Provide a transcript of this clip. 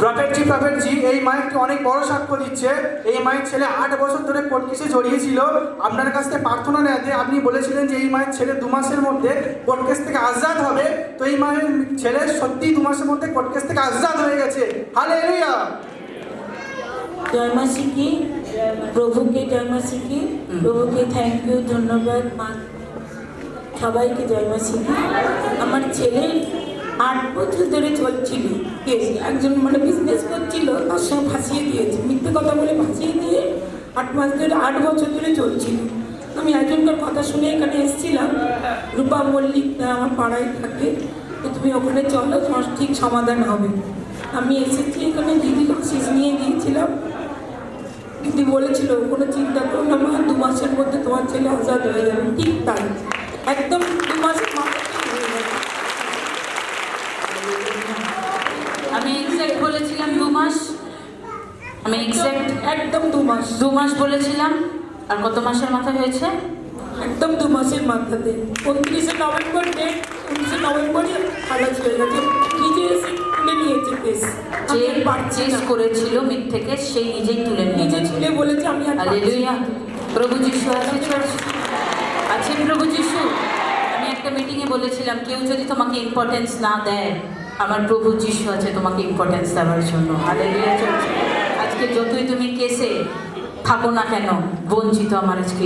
Prophet জি, এই মাইকটি অনেক বড় সাক্ষ্য দিচ্ছে। এই মায়ের ছেলে 8 বছর ধরে কোর্ট কেসে জড়িয়েছিল। আপনার কাছ থেকে প্রার্থনা নেওয়াতে আপনি বলেছিলেন যে এই মায়ের ছেলে 2 মাসের মধ্যে কোর্ট কেস থেকে আজাদ হবে। তো এই মায়ের ছেলে সত্যি 2 মাসের মধ্যে কোর্ট কেস থেকে আজাদ হয়ে গেছে। হালেলুয়া। জয় মা সিকি, প্রভুকে জয় মা সিকি, প্রভুকে থ্যাংক ইউ, ধন্যবাদ মা, সবাইকে জয় মা সিকি। আমার ছেলে 8 বছর ধরে চলছিল কেস। একজন বিজনেস করছিল, তার সঙ্গে ফাঁসিয়ে দিয়েছে, মিথ্যে কথা বলে ফাঁসিয়ে দিয়ে 8 বছর ধরে চলছিল। আমি একজনকার কথা শুনে এখানে এসেছিলাম, রূপা মল্লিক আমার পাড়ায় থাকে, তো তুমি ওখানে চলো, তোমার ঠিক সমাধান হবে। আমি এসেছি এখানে, দিদিকে শীষ নিয়ে দিয়েছিলাম। দিদি বলেছিল কোনো চিন্তা করো না মা, 2 মাসের মধ্যে তোমার ছেলে আজাদ হয়ে যাবে। ঠিক তাই, একদম 2 মাসের মাথায় হয়ে যাবে। আমি এক্স্যাক্ট বলেছিলাম 2 মাস, আমি এক্স্যাক্ট একদম 2 মাস 2 মাস বলেছিলাম। আর কত মাসের মাথায় হয়েছে? একদম 2 মাসের মাথাতে 29শে নভেম্বর ডেট, 19শে নভেম্বরই খালাস হয়ে গেছে। নিজে এসে তুলে নিয়েছে কেস। যে পারচেজ করেছিল মিথ্যে কেস, সেই নিজেই তুলে নিজে নিয়েছে। তুলে বলেছে আমি আর হালেলুয়া। প্রভু যিশু আছে, আছেন প্রভু যিশু। আমি একটা মিটিংয়ে বলেছিলাম, কেউ যদি তোমাকে ইম্পর্টেন্স না দেয়, আমার প্রভু যিশু আছে তোমাকে ইম্পর্টেন্স দেওয়ার জন্য। হালেলুয়া চলছে। আজকে যতই তুমি কেসে থাকো না কেন, বঞ্চিত আমার আজকে